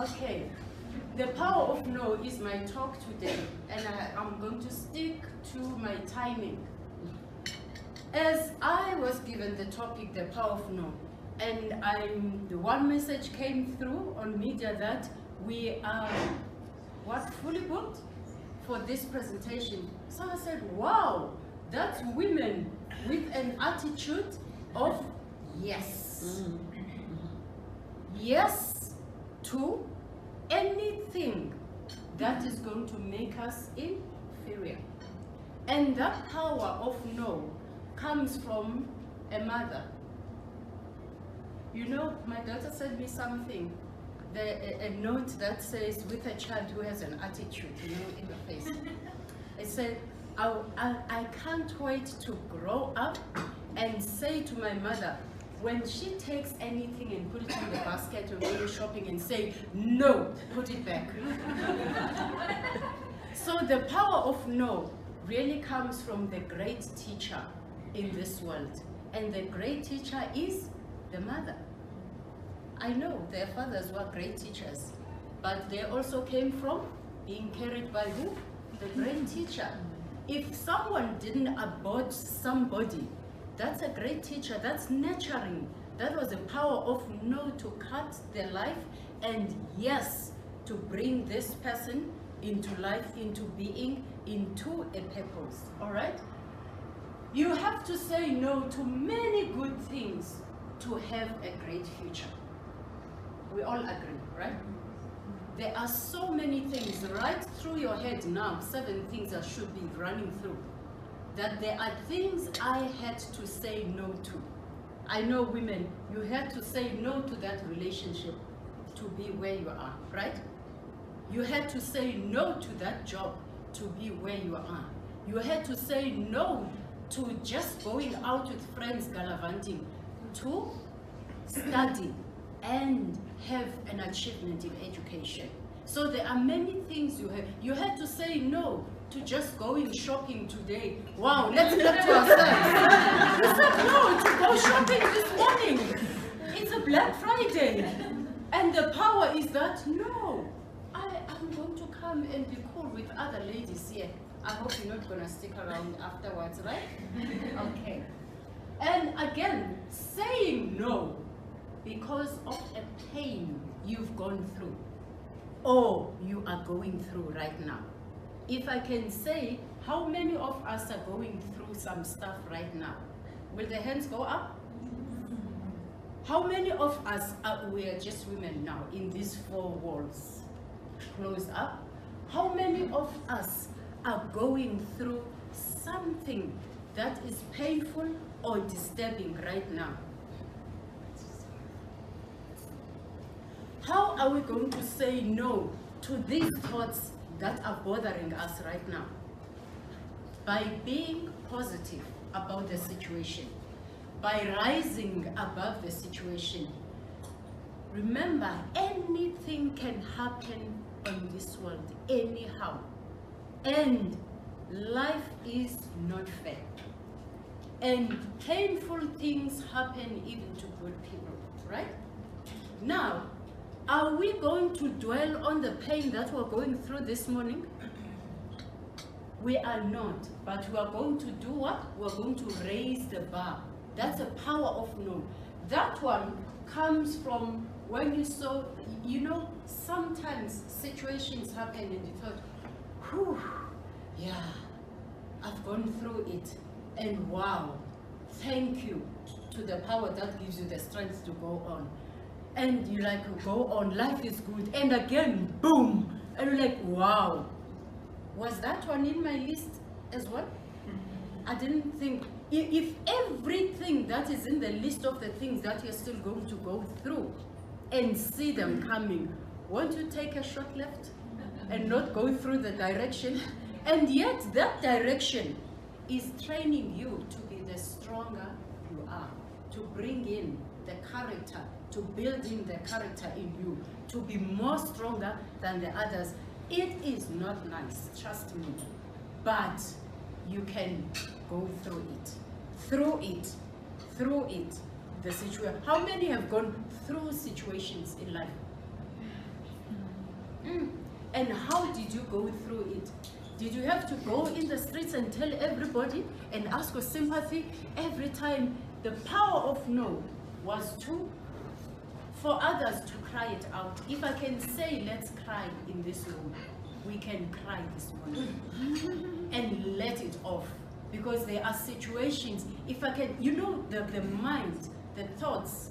Okay. The power of no is my talk today, and I'm going to stick to my timing. As I was given the topic, the power of no, and the one message came through on media that we are fully booked for this presentation. So I said, wow, that's women with an attitude of yes. Yes to anything that is going to make us inferior. And that power of no comes from a mother. You know, my daughter sent me something, a note that says, with a child who has an attitude, you know, in the face. It said, I can't wait to grow up and say to my mother, when she takes anything and put it in the basket or go shopping, and say, no, put it back. So the power of no really comes from the great teacher in this world. And the great teacher is the mother. I know their fathers were great teachers, but they also came from being carried by who? The great teacher. If someone didn't abort somebody, that's a great teacher, that's nurturing. That was the power of no to cut their life, and yes, to bring this person into life, into being, into a purpose, all right? You have to say no to many good things to have a great future. We all agree, right? There are so many things right through your head now, 7 things that should be running through, that there are things I had to say no to. I know women, you had to say no to that relationship to be where you are, right? You had to say no to that job to be where you are. You had to say no to just going out with friends gallivanting, to study and have an achievement in education. So there are many things you had to say no to just going shopping today. Wow, let's look to ourselves. You said no to go shopping this morning. It's a Black Friday. And the power is that, no, I am going to come and be cool with other ladies here. I hope you're not going to stick around afterwards, right? Okay. And again, saying no because of a pain you've gone through or you are going through right now. If I can say, how many of us are going through some stuff right now? Will the hands go up? How many of us we are just women now in these 4 walls closed up? How many of us are going through something that is painful or disturbing right now? How are we going to say no to these thoughts that are bothering us right now? By being positive about the situation, by rising above the situation. Remember, anything can happen in this world, anyhow. And life is not fair. And painful things happen even to good people, right? Now, are we going to dwell on the pain that we're going through this morning? We are not, but we are going to do what? We're going to raise the bar. That's the power of no. That one comes from when you saw, you know, sometimes situations happen and you thought, whew, yeah, I've gone through it. And wow, thank you to the power that gives you the strength to go on. And you like, go on, life is good. And again, boom. And you're like, wow. Was that one in my list as well? I didn't think, if everything that is in the list of the things that you're still going to go through and see them coming, won't you take a short left and not go through the direction? And yet that direction is training you to be the stronger you are, to bring in the character, to build in the character in you, to be more stronger than the others. It is not nice, trust me, but you can go through it, the situation. How many have gone through situations in life? And how did you go through it? Did you have to go in the streets and tell everybody and ask for sympathy every time? The power of no was for others to cry it out. If I can say, let's cry in this room, we can cry this morning and let it off. Because there are situations, if I can, you know, the mind, the thoughts,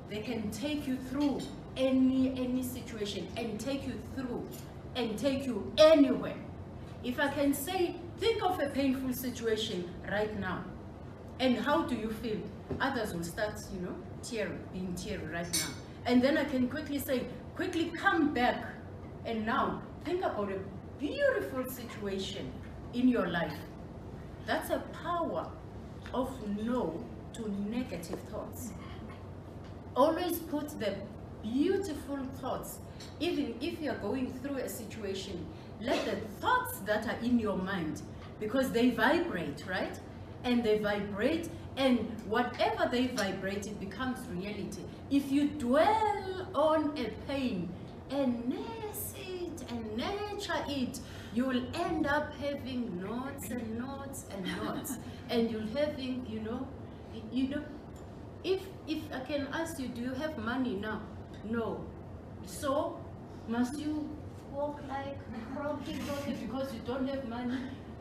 they can take you through any situation and take you through and take you anywhere. If I can say, think of a painful situation right now, and how do you feel? Others will start, you know, being teary right now. And then I can quickly say, quickly come back, and now think about a beautiful situation in your life. That's a power of no to negative thoughts. Always put the beautiful thoughts, even if you're going through a situation, let the thoughts that are in your mind, because they vibrate, right? And they vibrate, and whatever they vibrate, it becomes reality. If you dwell on a pain and nurse it and nurture it, you will end up having knots and knots and knots. And you'll having, you know, if I can ask you, do you have money now? No. So must you walk like croaky because you don't have money?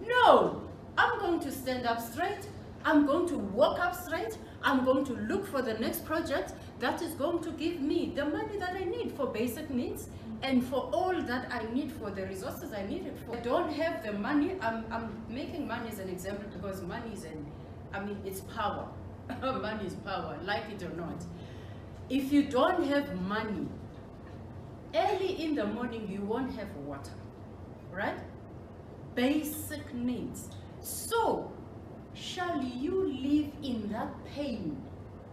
No. I'm going to stand up straight. I'm going to walk up straight. I'm going to look for the next project that is going to give me the money that I need for basic needs and for all that I need, for the resources I need it for. I don't have the money. I'm making money as an example because money is it's power. Money is power, like it or not. If you don't have money, early in the morning you won't have water, right? Basic needs. So, shall you live in that pain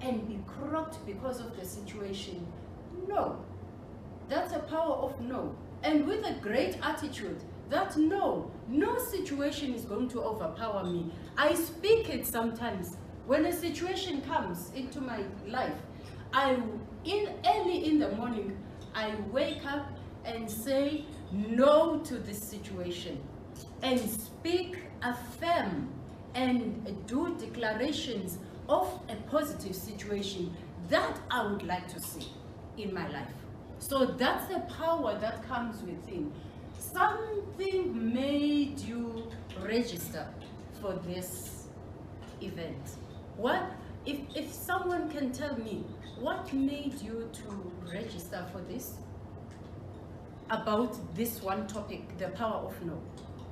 and be crocked because of the situation? No. That's a power of no. And with a great attitude, that no situation is going to overpower me. I speak it sometimes. When a situation comes into my life, early in the morning, I wake up and say no to this situation and speak, affirm, and do declarations of a positive situation that I would like to see in my life. So that's the power that comes within. Something made you register for this event. What if someone can tell me what made you to register for this, about this one topic, the power of no?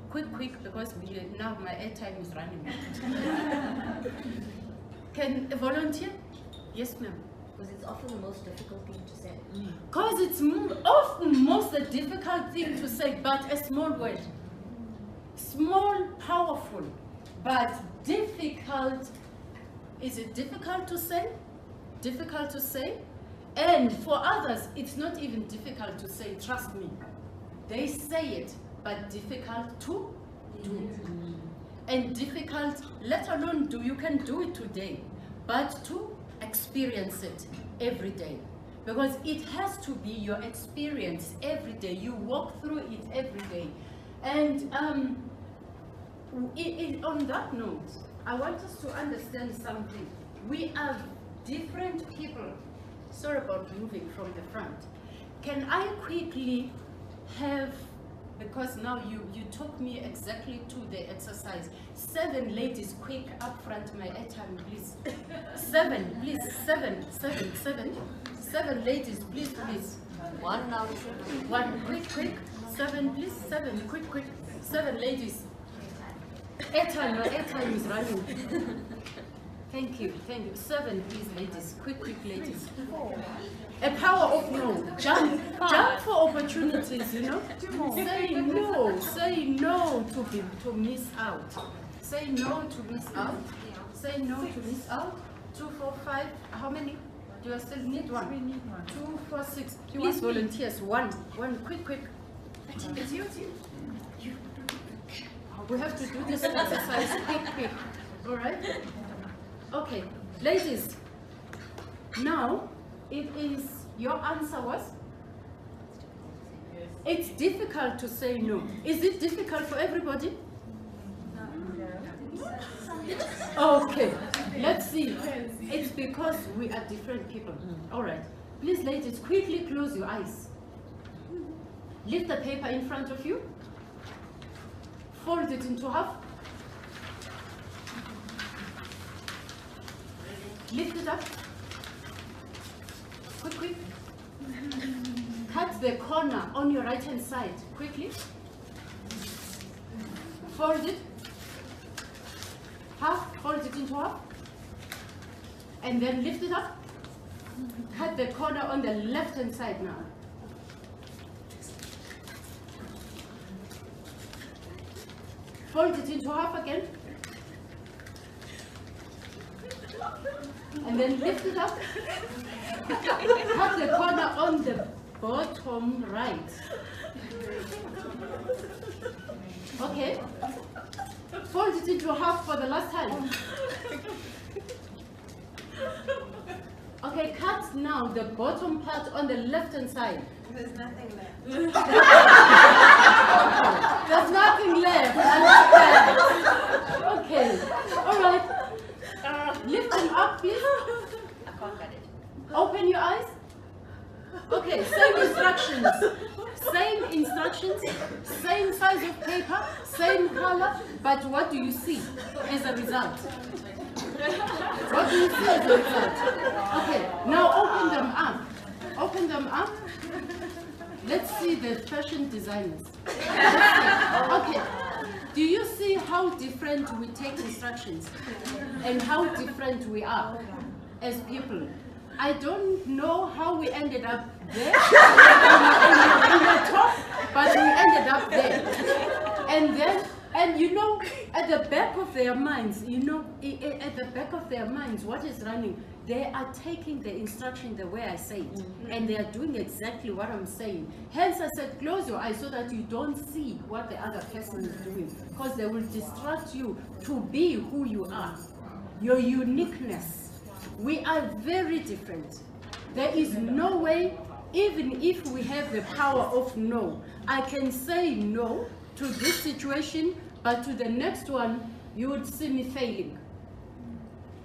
Quick, because now my airtime is running out. Can a volunteer? Yes, ma'am. Because it's often the most difficult thing to say. Because it's often most the difficult thing to say, but a small word. Small, powerful, but difficult. Is it difficult to say? Difficult to say? And for others, it's not even difficult to say, trust me. They say it, but difficult to do. And difficult, let alone do, you can do it today, but to experience it every day. Because it has to be your experience every day. You walk through it every day. And on that note, I want us to understand something. We are different people. Sorry about moving from the front. Can I quickly have, because now you took me exactly to the exercise. 7 ladies, quick, up front, my airtime, please. 7, please, 7 ladies, please. 1 now. 1, quick, 7, please, 7, quick, 7 ladies. Airtime is running. Thank you. 7, please, ladies, quick, ladies. A power of no. Jump for opportunities, you know. Say no to miss out. Say no to miss out. Say no to miss out. 2, 4, 5. How many? Do I still need 1? We need 1. 2, 4, 6. Please, volunteers. 1, quick. It's you. We have to do this exercise quick. All right? Okay, ladies. Now, it is your answer was? Yes. It's difficult to say no. Is it difficult for everybody? Okay, let's see. It's because we are different people. All right. Please, ladies, quickly close your eyes. Lift the paper in front of you. Fold it into half. Lift it up. Quick. Cut the corner on your right hand side. Quickly. Fold it. Half. Fold it into half. And then lift it up. Cut the corner on the left hand side now. Fold it into half again. And then lift it up. Cut the corner on the bottom right. Okay. Fold it into half for the last time. Okay, cut now the bottom part on the left hand side. There's nothing left. There's nothing left. I like that. Okay. All right. Lift them up, please. I can't get it. Open your eyes. Okay, same instructions. Same instructions, same size of paper, same color, but what do you see as a result? What do you see as a result? Okay, now open them up. Open them up. Let's see the fashion designers. Okay, do you see how different we take instructions and how different we are as people? I don't know how we ended up there in the top, but we ended up there. And then, and you know, at the back of their minds, you know, at the back of their minds, what is running? They are taking the instruction the way I say it, and they are doing exactly what I'm saying. Hence, I said, close your eyes so that you don't see what the other person is doing, because they will distract you to be who you are, your uniqueness. We are very different. There is no way, even if we have the power of no, I can say no to this situation, but to the next one, you would see me failing.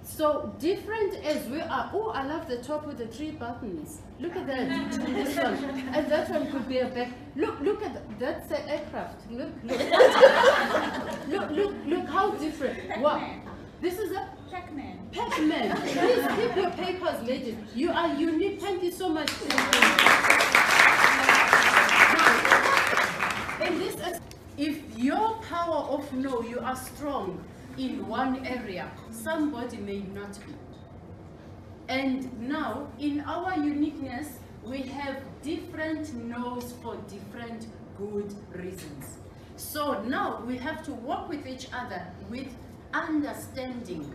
So different as we are. Oh, I love the top with the 3 buttons. Look at that. This one. And that one could be a bag. Look at that. That's the aircraft. Look how different. Wow. This is a Pac-Man. Pac-Man. Please keep your papers, ladies. You are unique. Thank you so much. In this, if your power of no, you are strong in one area, somebody may not be. And now, in our uniqueness, we have different no's for different good reasons. So now we have to work with each other with understanding.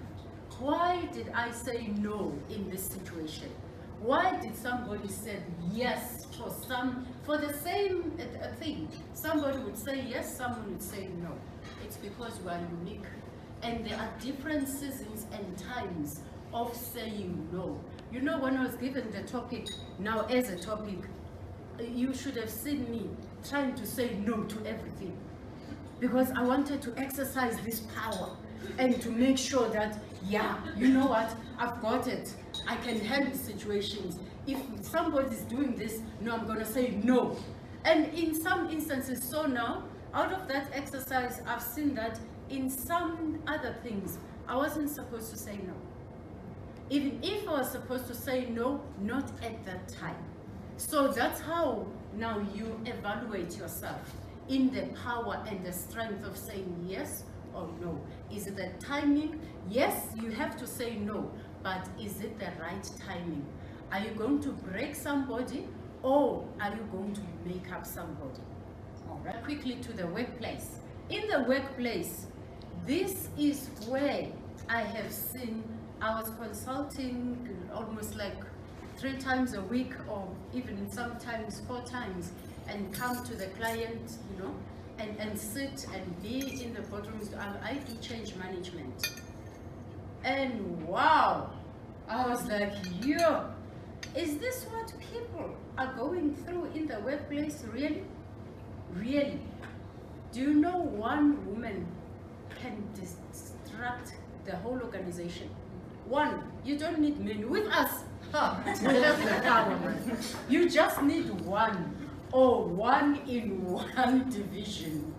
Why did I say no in this situation? Why did somebody say yes for the same thing? Somebody would say yes, someone would say no. It's because we are unique. And there are different seasons and times of saying no. You know, when I was given the topic, now as a topic, you should have seen me trying to say no to everything. Because I wanted to exercise this power and to make sure that, yeah, you know what, I've got it. I can handle situations. If somebody's doing this, no, I'm going to say no. And in some instances, so now, out of that exercise, I've seen that in some other things, I wasn't supposed to say no. Even if I was supposed to say no, not at that time. So that's how now you evaluate yourself in the power and the strength of saying yes or no. Is it the timing? Yes, you have to say no, but is it the right timing? Are you going to break somebody or are you going to make up somebody? All right. Quickly to the workplace. In the workplace, this is where I have seen, I was consulting almost like 3 times a week or even sometimes 4 times, and come to the client, you know, and sit and be in the boardrooms. I do change management. And wow, I was like, yo, is this what people are going through in the workplace, really? Really. Do you know one woman can distract the whole organization? One, you don't need many. With us, you have the power, man. You just need one, or one in one division.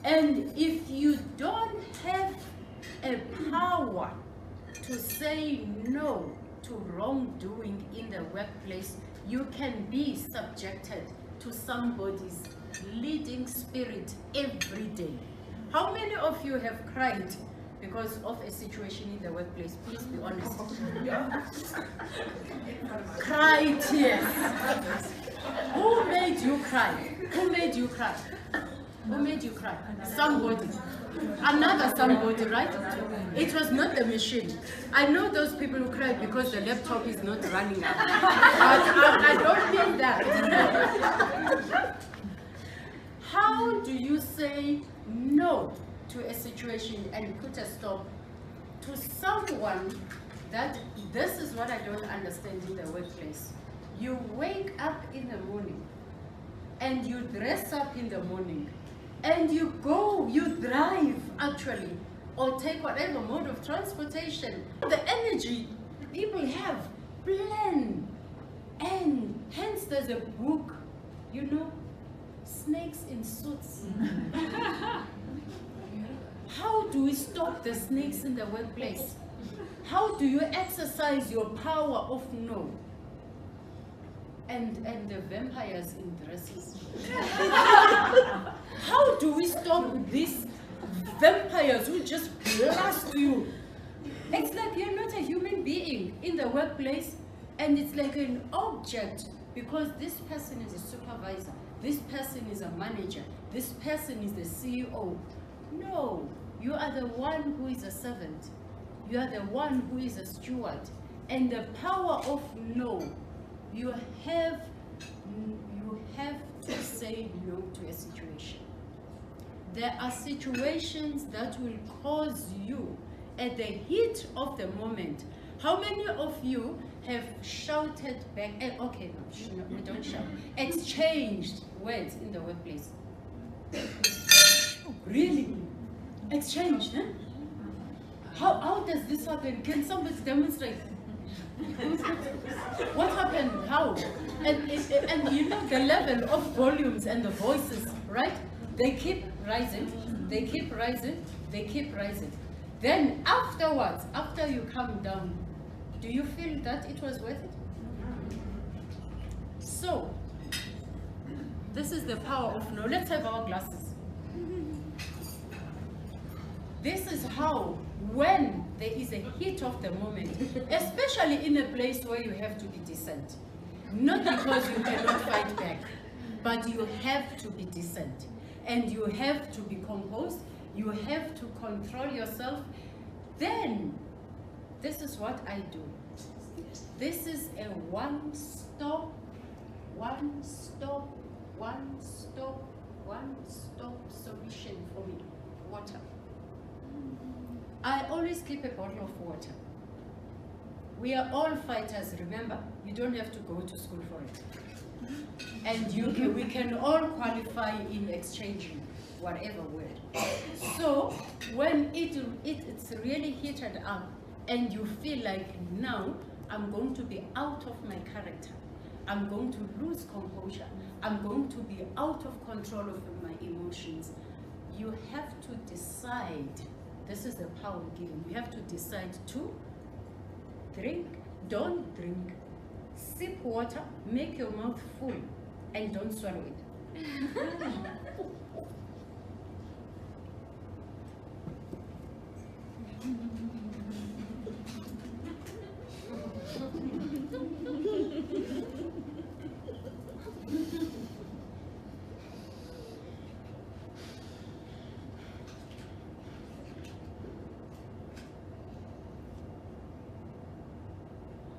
And if you don't have a power to say no to wrongdoing in the workplace, you can be subjected to somebody's leading spirit every day. How many of you have cried because of a situation in the workplace? Please be honest. Cry tears. Who made you cry? Who made you cry? Who made you cry? Somebody. Another somebody, right? It was not the machine. I know those people who cry because the laptop is not running up. But I don't mean that. How do you say no to a situation and put a stop to someone that this is what I don't understand in the workplace? You wake up in the morning and you dress up in the morning and you go, you drive actually, or take whatever mode of transportation. The energy people have, plan, and hence there's a book, you know, Snakes in Suits. How do we stop the snakes in the workplace? How do you exercise your power of no? And the vampires in dresses. How do we stop these vampires who just blast you? It's like you're not a human being in the workplace, and it's like an object, because this person is a supervisor, this person is a manager, this person is the CEO. No, you are the one who is a servant. You are the one who is a steward. And the power of no, you have to say no to a situation. There are situations that will cause you at the heat of the moment. How many of you have shouted back? Okay, no, don't shout. Exchanged words in the workplace. Really? Exchanged, huh? How does this happen? Can somebody demonstrate? What happened? How? And you know the level of volumes and the voices, right? They keep rising, they keep rising, they keep rising. Then afterwards, after you come down, do you feel that it was worth it? So, this is the power of no. Let's have our glasses. This is how, when there is a heat of the moment, especially in a place where you have to be decent, not because you cannot fight back, but you have to be decent, and you have to be composed, you have to control yourself. Then, this is what I do. This is a one stop solution for me. Water. I always keep a bottle of water. We are all fighters, remember? You don't have to go to school for it. And we can all qualify in exchanging whatever word. So when it's really heated up and you feel like now I'm going to be out of my character, I'm going to lose composure, I'm going to be out of control of my emotions, you have to decide. This is the power given. You have to decide to drink, don't drink, sip water, make your mouth full, and don't swallow it.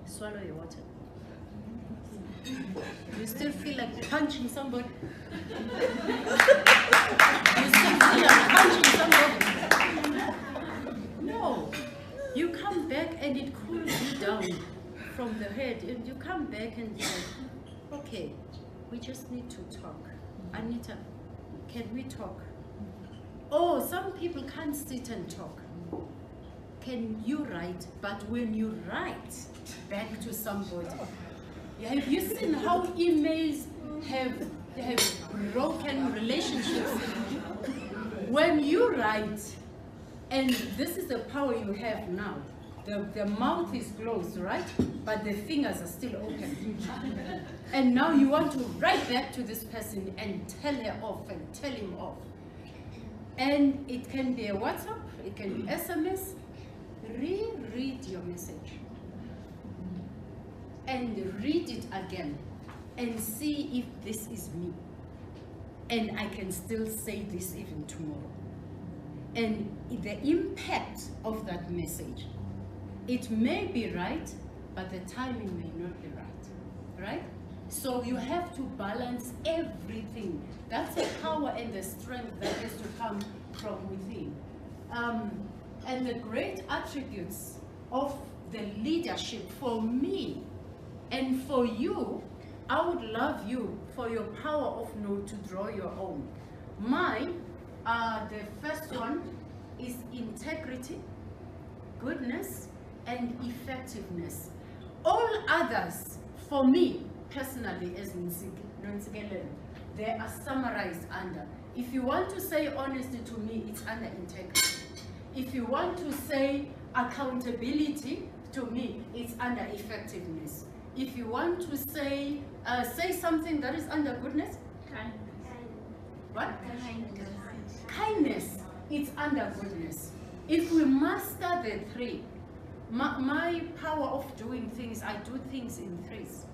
Swallow your water. You still feel like punching somebody? You still feel like punching somebody? No. You come back and it cools you down from the head. And you come back and you're like, okay, we just need to talk. Anita, can we talk? Oh, some people can't sit and talk. Can you write? But when you write back to somebody, have you seen how emails have broken relationships? When you write, and this is the power you have now, the mouth is closed, right? But the fingers are still open. And now you want to write back to this person and tell her off and tell him off. And it can be a WhatsApp, it can be SMS. Reread your message. And read it again. And see if this is me. And I can still say this even tomorrow. And the impact of that message, it may be right, but the timing may not be right, right? So you have to balance everything. That's the power and the strength that has to come from within. And the great attributes of the leadership for me and for you, I would love you for your power of no to draw your own. Mine, the first one is integrity, goodness, and effectiveness. All others, for me personally, as Ntsiki, they are summarized under. If you want to say honesty to me, it's under integrity. If you want to say accountability to me, it's under effectiveness. If you want to say something that is under goodness, what? Kindness, it's under goodness. If we master the three, my power of doing things, I do things in threes.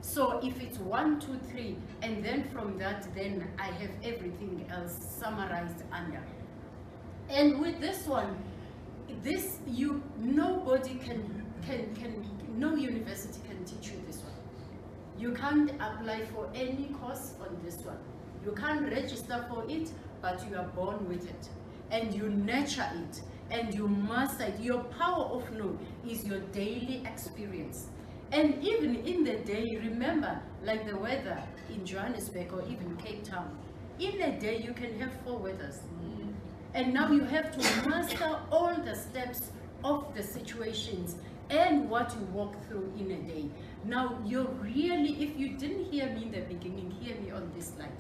So if it's 1, 2, 3, and then from that, then I have everything else summarized under. And with this one, nobody no university can teach you this one. You can't apply for any course on this one. You can't register for it, but you are born with it. And you nurture it, and you master it. Your power of no is your daily experience. And even in the day, remember, like the weather in Johannesburg or even Cape Town, in a day you can have 4 weathers. And now you have to master all the steps of the situations and what you walk through in a day. Now you're really, if you didn't hear me in the beginning, hear me on this slide.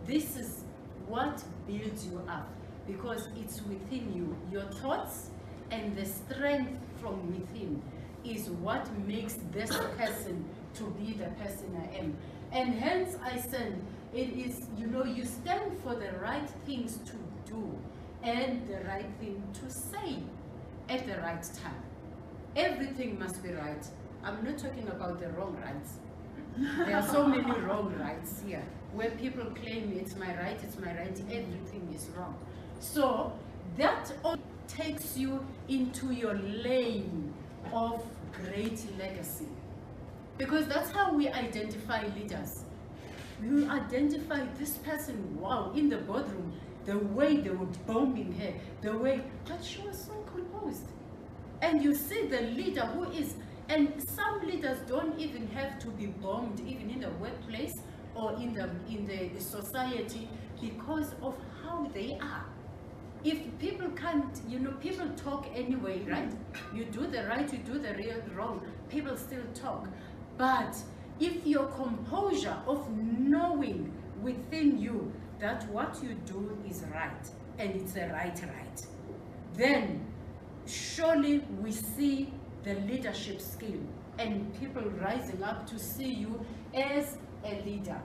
This is what builds you up, because it's within you. Your thoughts and the strength from within is what makes this person to be the person I am. And hence I said, it is, you stand for the right things to do and the right thing to say at the right time. Everything must be right. I'm not talking about the wrong rights. There are so many wrong rights here, where people claim it's my right, everything is wrong. So that all takes you into your lane of great legacy. Because that's how we identify leaders. You identify this person, wow, in the boardroom, the way they were bombing her, the way, but she was so composed. And you see the leader who is, and some leaders don't even have to be bombed, even in the workplace or in the society, because of how they are. If people can't, people talk anyway, right? You do the right, you do the wrong, people still talk. But if your composure of knowing within you that what you do is right, and it's a right, then surely we see the leadership skill and people rising up to see you as a leader.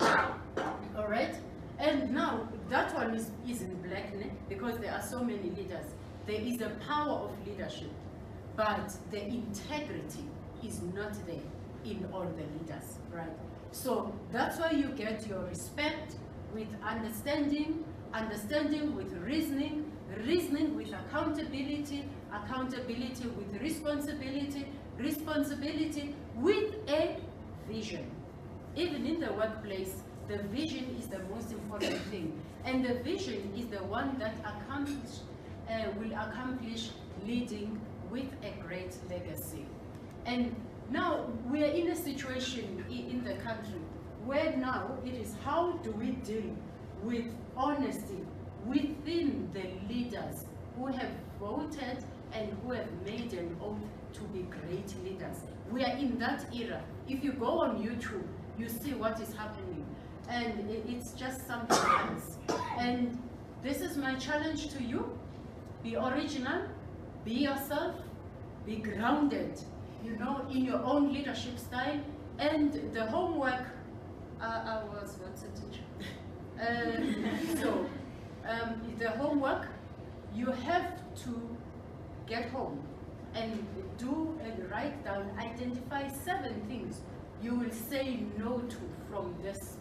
All right? And now that one is in black, because there are so many leaders. There is a power of leadership, but the integrity is not there in all the leaders, right? So that's why you get your respect with understanding, understanding with reasoning, reasoning with accountability, accountability with responsibility, responsibility with a vision. Even in the workplace, the vision is the most important thing. And the vision is the one that will accomplish leading with a great legacy. And now we are in a situation in the country where now it is, how do we deal with honesty within the leaders who have voted and who have made an oath to be great leaders. We are in that era. If you go on YouTube, you see what is happening. And it's just something else. And this is my challenge to you. Be original, be yourself, be grounded, you know, in your own leadership style. And the homework, I was, what's a teacher? The homework, you have to get home and do and write down, identify 7 things you will say no to from this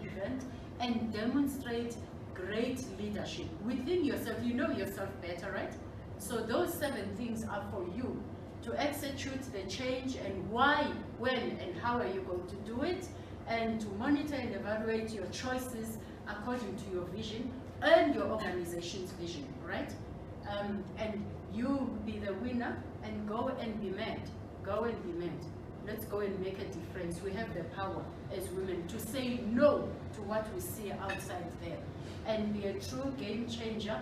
event, and demonstrate great leadership within yourself. You know yourself better, right? So those 7 things are for you to execute the change, and why, when, and how are you going to do it, and to monitor and evaluate your choices according to your vision and your organization's vision, right? And you be the winner and go and be mad. Go and be mad. Let's go and make a difference. We have the power as women to say no to what we see outside there and be a true game changer